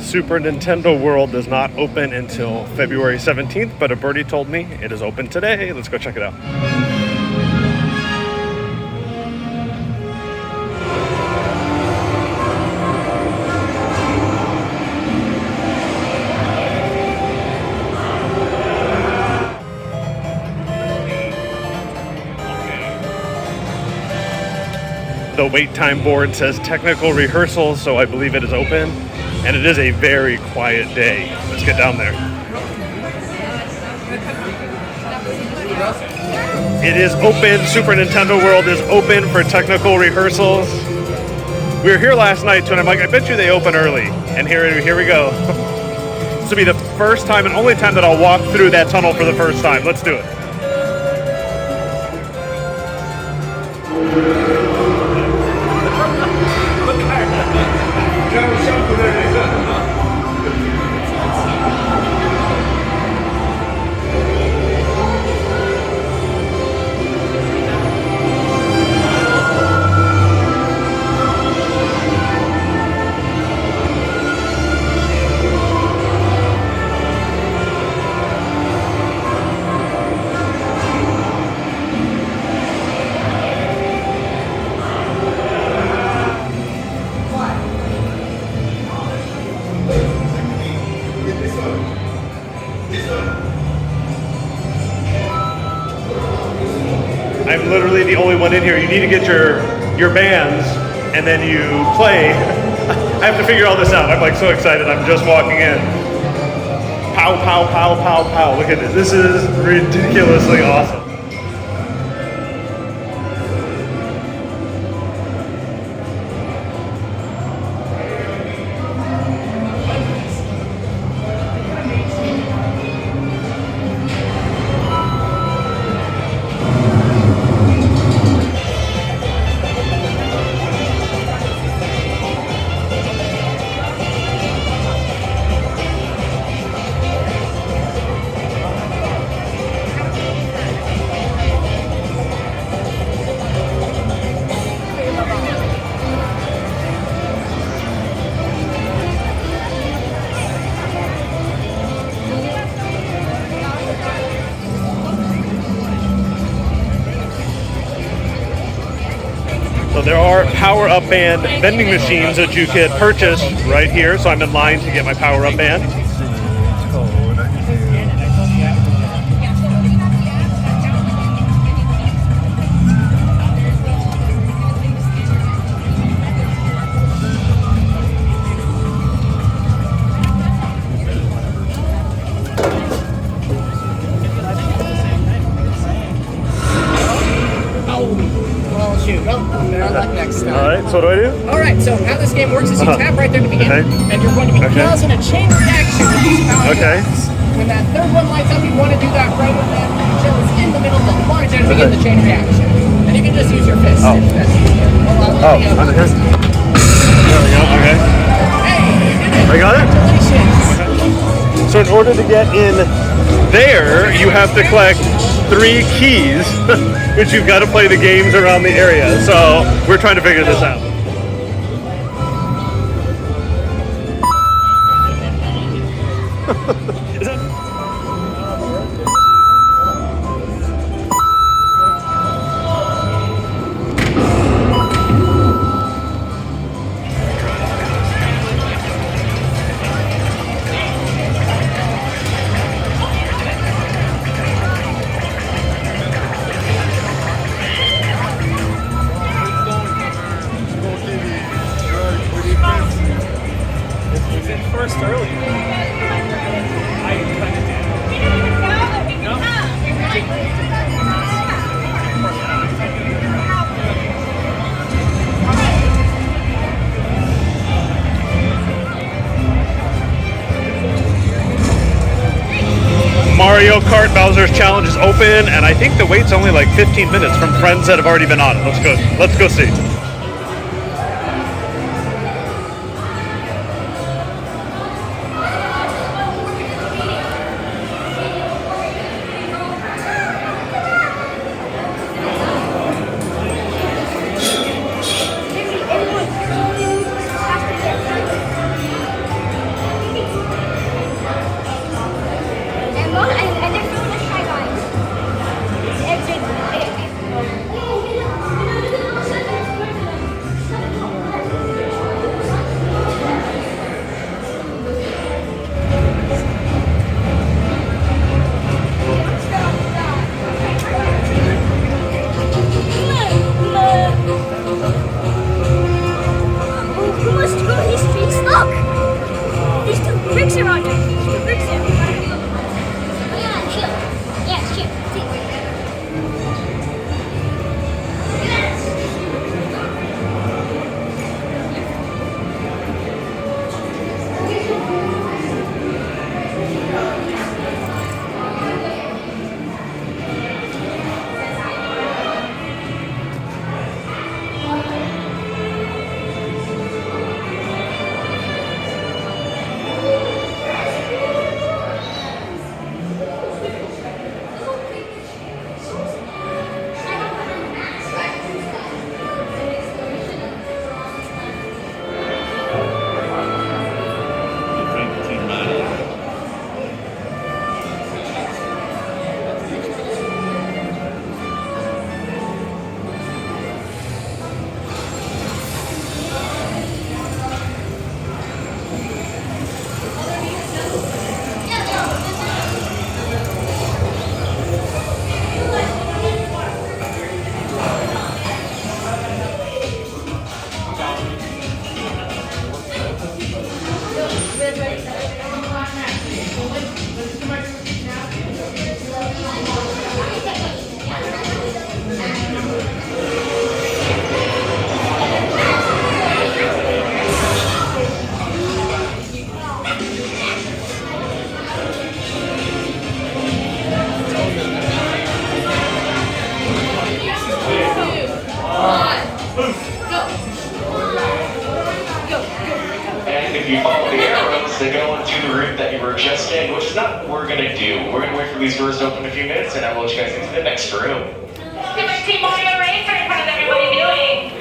Super Nintendo World does not open until February 17th, but a birdie told me it is open today. Let's go check it out. The wait time board says technical rehearsals, so I believe it is open. And it is a very quiet day. Let's get down there. It is open. Super Nintendo World is open for technical rehearsals. We were here last night too, and I'm like, I bet you they open early. And here we go. This will be the first time and only time that I'll walk through that tunnel for the first time. Let's do it. I'm literally the only one in here. You need to get your bands, and then you play. I have to figure all this out. I'm like so excited. I'm just walking in. Pow, pow, pow, pow, pow. Look at this. This is ridiculously awesome. So there are power-up band vending machines that you could purchase right here. So I'm in line to get my power-up band. Alright, so what do I do? Alright, so how this game works is you tap right there to begin, and you're going to be causing a chain reaction with these power units. When that third one lights up, you want to do that right when that shell is in the middle of the monitor to begin the chain reaction. And you can just use your fist if that's easier. Under here. There we go, okay. Hey, you did it! I got it? Congratulations! So in order to get in there, you have to collect 3 keys, which you've got to play the games around the area. So we're trying to figure this out. Is that first early? I kind of did. No? Mario Kart Bowser's Challenge is open, and I think the wait's only like 15 minutes from friends that have already been on it. Let's go see. gonna do. We're gonna wait for these doors to open in a few minutes, and I will let you guys into the next room. Can I see Mario Racer? How's everybody doing?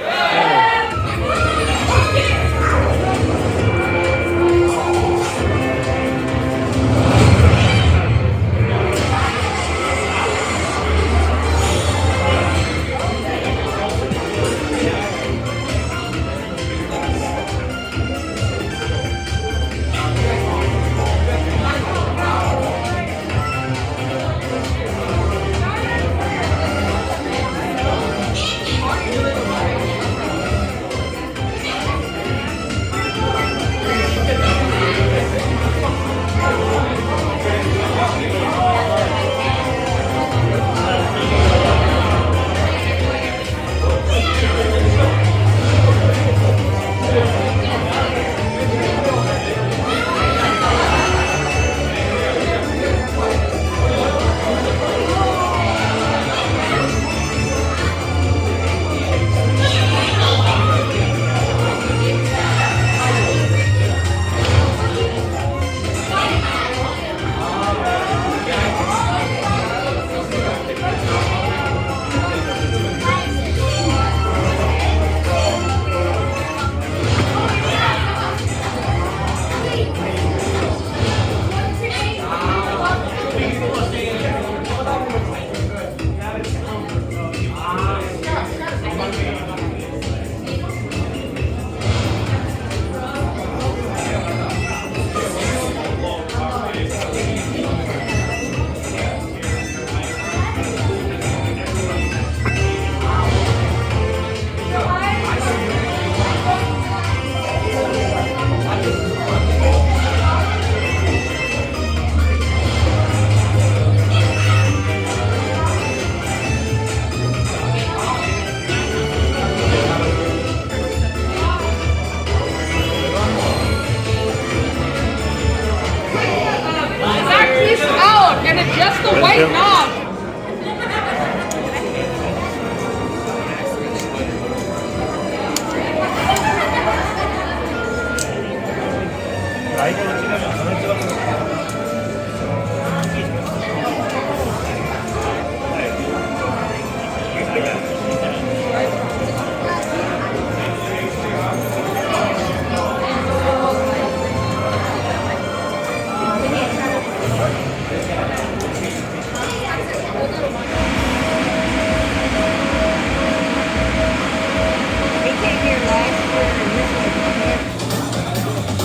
Just the white knob.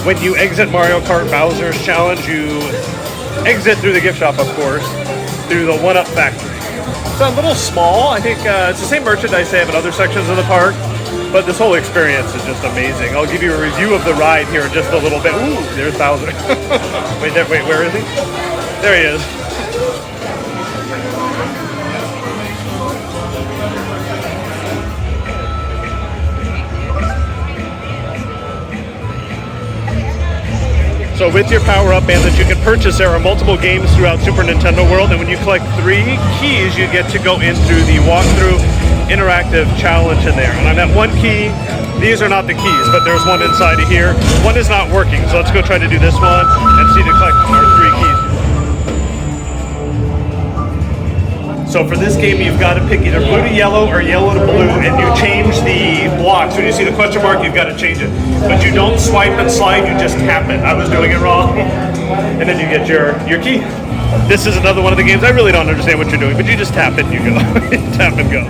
When you exit Mario Kart Bowser's Challenge, you exit through the gift shop, of course, through the One-Up Factory. It's a little small. I think it's the same merchandise they have in other sections of the park, but this whole experience is just amazing. I'll give you a review of the ride here in just a little bit. Ooh, there's Bowser. wait, where is he? There he is. So with your power-up band that you can purchase, there are multiple games throughout Super Nintendo World, and when you collect 3 keys, you get to go in through the walkthrough interactive challenge in there. And I'm at 1 key. These are not the keys, but there's one inside of here. One is not working, so let's go try to do this one and see to collect our 3 keys. So for this game, you've got to pick either blue to yellow or yellow to blue, and you change the blocks. When you see the question mark, you've got to change it. But you don't swipe and slide, you just tap it. I was doing it wrong. And then you get your key. This is another one of the games. I really don't understand what you're doing, but you just tap it and you go. Tap and go.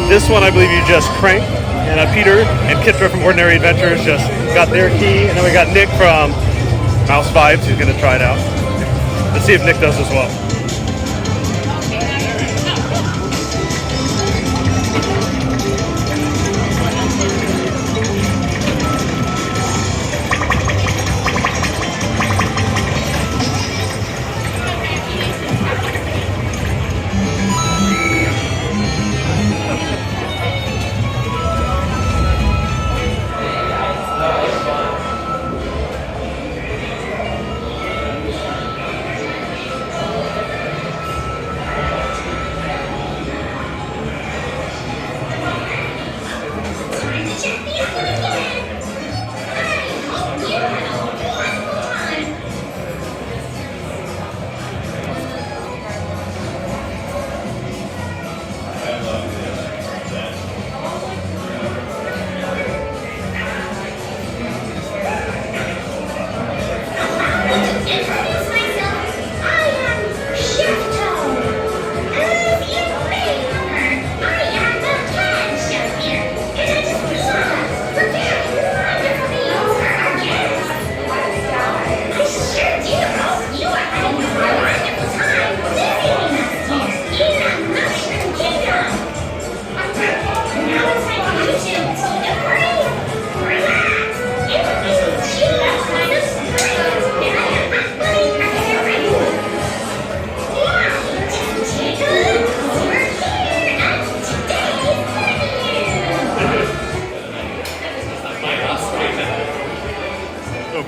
This one I believe you just crank, and Peter and Kitra from Ordinary Adventures just got their key, and then we got Nick from Mouse Vibes who's going to try it out. Let's see if Nick does as well.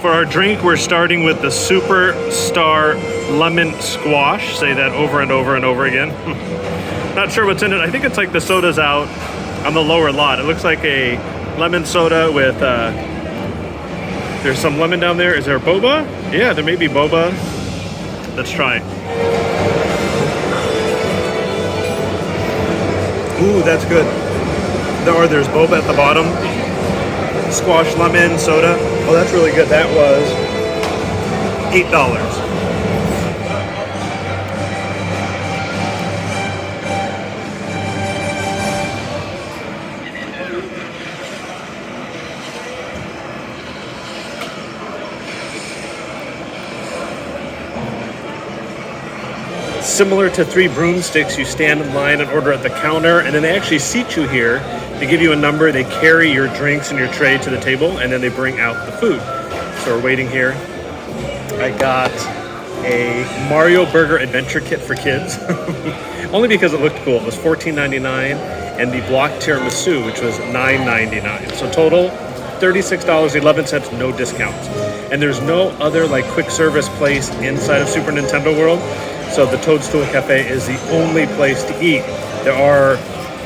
for our drink, we're starting with the Superstar Lemon Squash. Say that over and over and over again. Not sure what's in it. I think it's like the soda's out on the lower lot. It looks like a lemon soda with, there's some lemon down there. Is there boba? Yeah, there may be boba. Let's try it. Ooh, that's good. There's boba at the bottom. Squash lemon soda. Oh, that's really good. That was $8. Similar to Three Broomsticks, you stand in line and order at the counter, and then they actually seat you here. They give you a number, they carry your drinks and your tray to the table, and then they bring out the food. So we're waiting here. I got a Mario Burger Adventure Kit for kids, only because it looked cool. It was $14.99, and the block tiramisu, which was $9.99. So total, $36.11, no discounts. And there's no other like quick service place inside of Super Nintendo World. So the Toadstool Cafe is the only place to eat. There are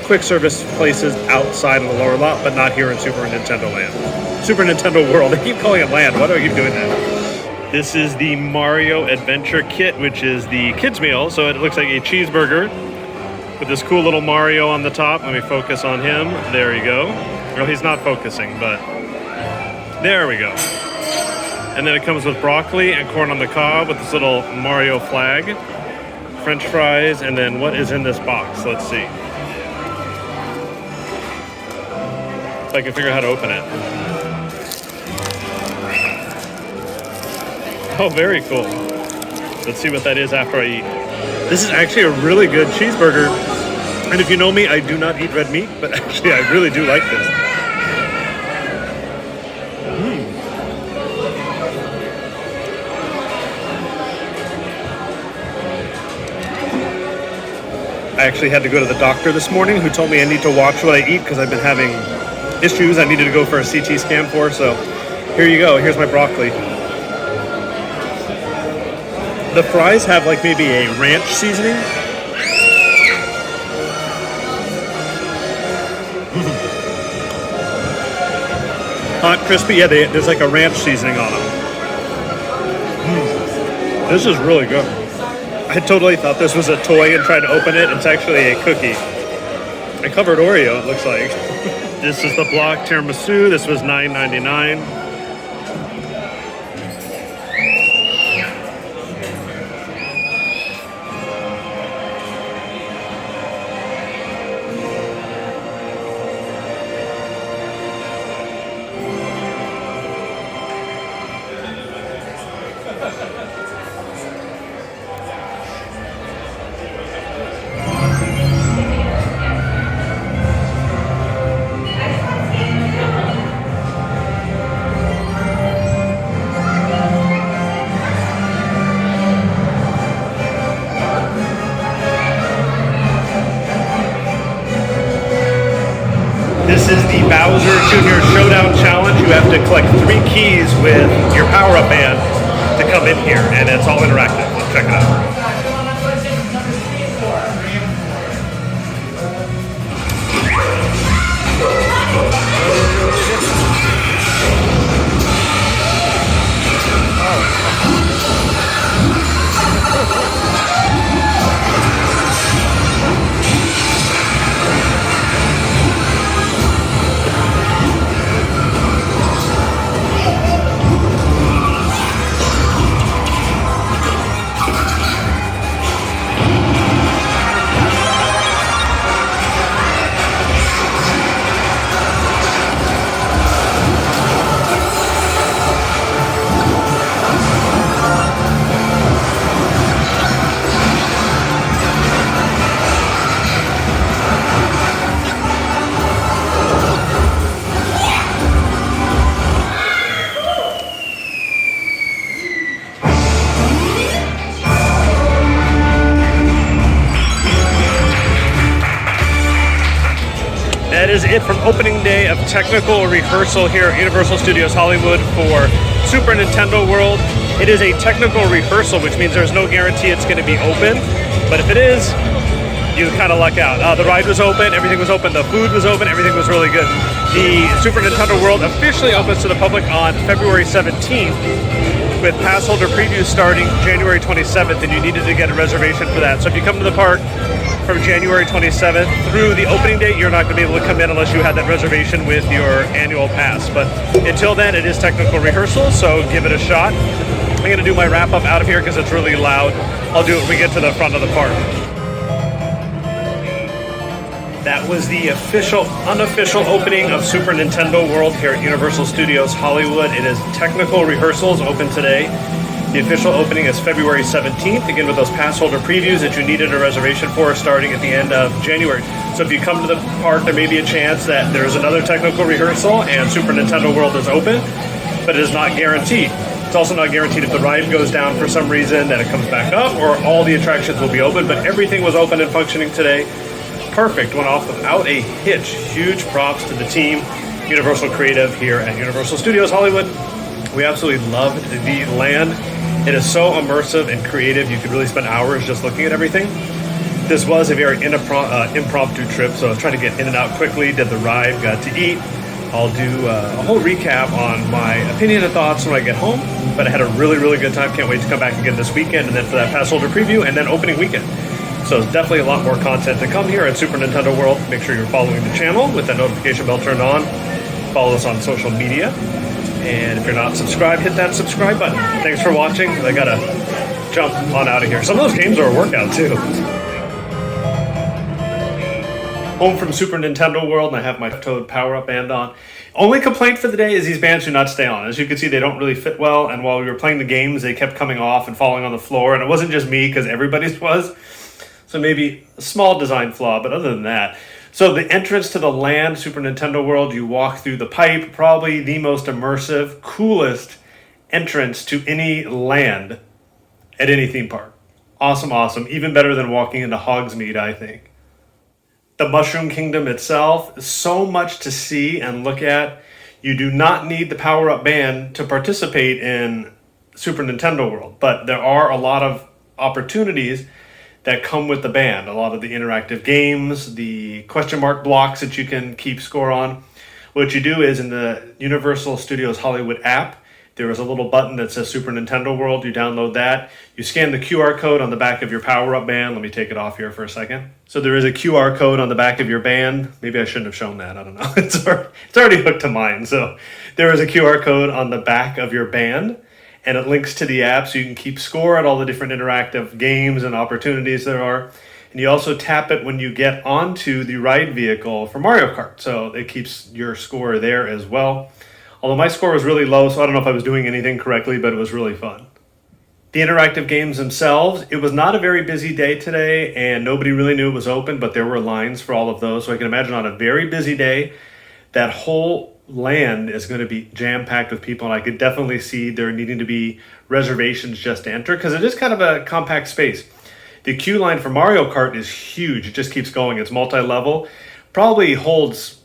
quick service places outside of the lower lot, but not here in Super Nintendo Land. Super Nintendo World. I keep calling it land. Why do I keep doing that? This is the Mario Adventure Kit, which is the kids meal. So it looks like a cheeseburger with this cool little Mario on the top. Let me focus on him. There you go. Well, he's not focusing, but there we go. And then it comes with broccoli and corn on the cob with this little Mario flag, French fries, and then what is in this box? Let's see. If I can figure out how to open it. Oh, very cool. Let's see what that is after I eat. This is actually a really good cheeseburger. And if you know me, I do not eat red meat, but actually I really do like this. I actually had to go to the doctor this morning who told me I need to watch what I eat because I've been having issues I needed to go for a CT scan for. So here you go. Here's my broccoli. The fries have like maybe a ranch seasoning. Hot, crispy. Yeah, there's like a ranch seasoning on them. This is really good. I totally thought this was a toy and tried to open it. It's actually a cookie. I covered Oreo, it looks like. This is the block tiramisu. This was $9.99. This is the Bowser Jr. Showdown Challenge. You have to collect 3 keys with your power-up band to come in here, and it's all interactive. Let's check it out. That is it from opening day of technical rehearsal here at Universal Studios Hollywood for Super Nintendo World. It is a technical rehearsal, which means there's no guarantee it's going to be open. But if it is, you kind of luck out. The ride was open, everything was open, the food was open, everything was really good. The Super Nintendo World officially opens to the public on February 17th, with Passholder Previews starting January 27th, and you needed to get a reservation for that. So if you come to the park from January 27th through the opening date, you're not going to be able to come in unless you had that reservation with your annual pass. But until then, it is technical rehearsal, so give it a shot. I'm going to do my wrap-up out of here because it's really loud. I'll do it when we get to the front of the park. That was the unofficial opening of Super Nintendo World here at Universal Studios Hollywood. It is technical rehearsals open today. The official opening is February 17th, again with those Passholder Previews that you needed a reservation for starting at the end of January. So if you come to the park, there may be a chance that there's another technical rehearsal and Super Nintendo World is open, but it is not guaranteed. It's also not guaranteed if the ride goes down for some reason that it comes back up, or all the attractions will be open, but everything was open and functioning today. Perfect, went off without a hitch. Huge props to the team, Universal Creative here at Universal Studios Hollywood. We absolutely loved the land. It is so immersive and creative. You could really spend hours just looking at everything. This was a very impromptu trip, so I was trying to get in and out quickly, did the ride, got to eat. I'll do a whole recap on my opinion and thoughts when I get home, but I had a really, really good time. Can't wait to come back again this weekend, and then for that Passholder preview, and then opening weekend. So it's definitely a lot more content to come here at Super Nintendo World. Make sure you're following the channel with that notification bell turned on. Follow us on social media. And if you're not subscribed, hit that subscribe button. Thanks for watching. I gotta jump on out of here. Some of those games are a workout too. Home from Super Nintendo World, and I have my Toad power-up band on. Only complaint for the day is these bands do not stay on. As you can see, they don't really fit well, and while we were playing the games, they kept coming off and falling on the floor, and it wasn't just me, because everybody's was. So maybe a small design flaw, but other than that. So the entrance to the land, Super Nintendo World, you walk through the pipe, probably the most immersive, coolest entrance to any land at any theme park. Awesome, awesome. Even better than walking into Hogsmeade, I think. The Mushroom Kingdom itself, so much to see and look at. You do not need the power-up band to participate in Super Nintendo World, but there are a lot of opportunities that come with the band. A lot of the interactive games, the question mark blocks that you can keep score on. What you do is in the Universal Studios Hollywood app, there is a little button that says Super Nintendo World. You download that. You scan the QR code on the back of your power-up band. Let me take it off here for a second. So there is a QR code on the back of your band. Maybe I shouldn't have shown that. I don't know. It's already hooked to mine. So there is a QR code on the back of your band, and it links to the app so you can keep score at all the different interactive games and opportunities there are. And you also tap it when you get onto the ride vehicle for Mario Kart. So it keeps your score there as well. Although my score was really low, so I don't know if I was doing anything correctly, but it was really fun. The interactive games themselves, it was not a very busy day today, and nobody really knew it was open, but there were lines for all of those. So I can imagine on a very busy day, that whole land is going to be jam-packed with people, and I could definitely see there needing to be reservations just to enter, because it is kind of a compact space. The queue line for Mario Kart is huge. It just keeps going. It's multi-level. Probably holds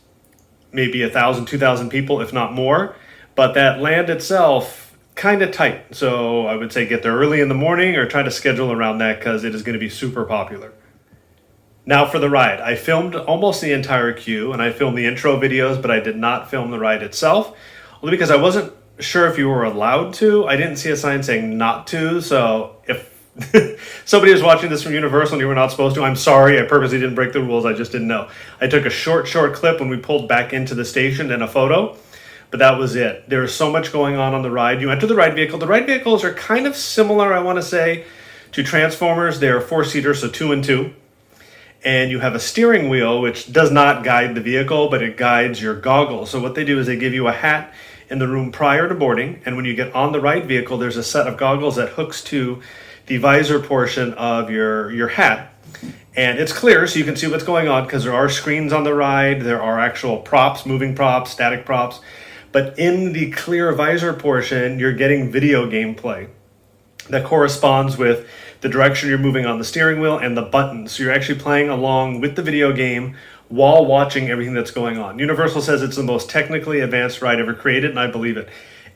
maybe 1,000, 2,000 people, if not more. But that land itself, kind of tight. So I would say get there early in the morning or try to schedule around that because it is going to be super popular. Now for the ride. I filmed almost the entire queue, and I filmed the intro videos, but I did not film the ride itself. Only because I wasn't sure if you were allowed to. I didn't see a sign saying not to, so if somebody was watching this from Universal and you were not supposed to, I'm sorry, I purposely didn't break the rules, I just didn't know. I took a short clip when we pulled back into the station and a photo, but that was it. There is so much going on the ride. You enter the ride vehicle. The ride vehicles are kind of similar, I want to say, to Transformers. They're 4-seaters, so 2 and 2. And you have a steering wheel, which does not guide the vehicle, but it guides your goggles. So what they do is they give you a hat in the room prior to boarding, and when you get on the ride vehicle, there's a set of goggles that hooks to the visor portion of your hat, and it's clear so you can see what's going on because there are screens on the ride, there are actual props, moving props, static props, but in the clear visor portion you're getting video gameplay that corresponds with the direction you're moving on the steering wheel and the buttons. So you're actually playing along with the video game while watching everything that's going on. Universal says it's the most technically advanced ride ever created, and I believe it.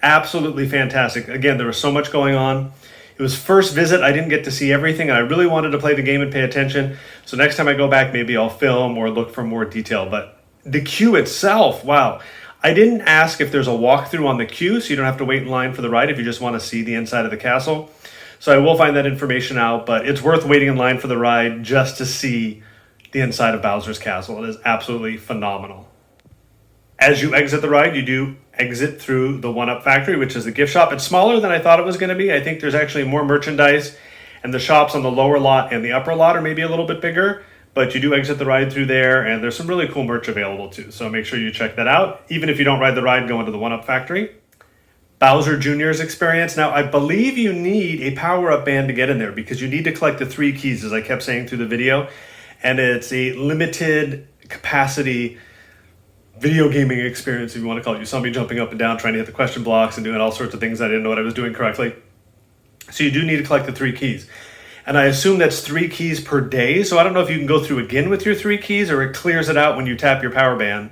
Absolutely fantastic. Again, there was so much going on. It was first visit. I didn't get to see everything, and I really wanted to play the game and pay attention. So next time I go back, maybe I'll film or look for more detail. But the queue itself, wow. I didn't ask if there's a walkthrough on the queue, so you don't have to wait in line for the ride if you just want to see the inside of the castle. So I will find that information out, but it's worth waiting in line for the ride just to see the inside of Bowser's Castle. It is absolutely phenomenal. As you exit the ride, you do exit through the 1-Up Factory, which is the gift shop. It's smaller than I thought it was going to be. I think there's actually more merchandise, and the shops on the lower lot and the upper lot are maybe a little bit bigger, but you do exit the ride through there, and there's some really cool merch available too. So make sure you check that out. Even if you don't ride the ride, go into the 1-Up Factory. Bowser Jr.'s experience. Now, I believe you need a power-up band to get in there because you need to collect the 3 keys, as I kept saying through the video, and it's a limited capacity video gaming experience, if you want to call it. You saw me jumping up and down trying to hit the question blocks and doing all sorts of things I didn't know what I was doing correctly. So you do need to collect the 3 keys. And I assume that's 3 keys per day. So I don't know if you can go through again with your 3 keys or it clears it out when you tap your power band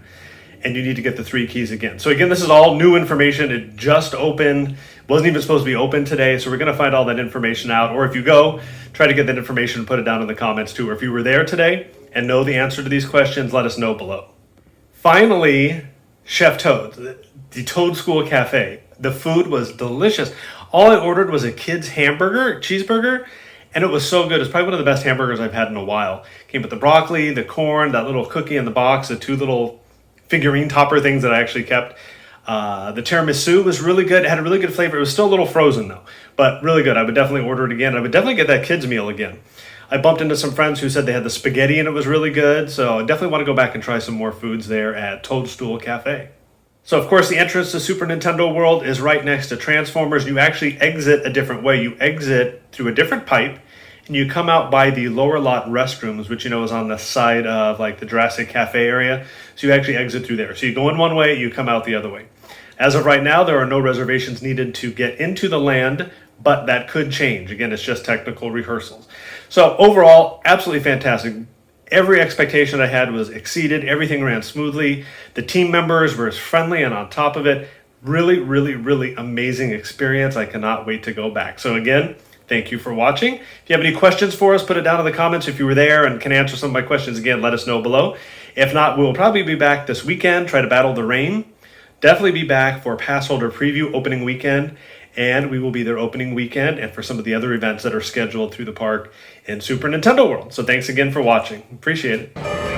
and you need to get the 3 keys again. So again, this is all new information. It just opened. Wasn't even supposed to be open today. So we're going to find all that information out. Or if you go, try to get that information and put it down in the comments too. Or if you were there today and know the answer to these questions, let us know below. Finally, Chef Toad, the Toadstool Cafe. The food was delicious. All I ordered was a kid's cheeseburger, and it was so good. It's probably one of the best hamburgers I've had in a while. Came with the broccoli, the corn, that little cookie in the box, the 2 little figurine topper things that I actually kept. The tiramisu was really good. It had a really good flavor. It was still a little frozen though, but really good. I would definitely order it again. I would definitely get that kids meal again. I bumped into some friends who said they had the spaghetti and it was really good. So I definitely want to go back and try some more foods there at Toadstool Cafe. So of course the entrance to Super Nintendo World is right next to Transformers. You actually exit a different way. You exit through a different pipe and you come out by the lower lot restrooms, which you know is on the side of like the Jurassic Cafe area. So you actually exit through there. So you go in one way, you come out the other way. As of right now, there are no reservations needed to get into the land, but that could change. Again, it's just technical rehearsals. So overall, absolutely fantastic. Every expectation I had was exceeded. Everything ran smoothly. The team members were as friendly and on top of it. Really, really, really amazing experience. I cannot wait to go back. So again, thank you for watching. If you have any questions for us, put it down in the comments. If you were there and can answer some of my questions again, let us know below. If not, we'll probably be back this weekend, try to battle the rain. Definitely be back for Passholder Preview opening weekend, and we will be there opening weekend and for some of the other events that are scheduled through the park in Super Nintendo World. So thanks again for watching. Appreciate it.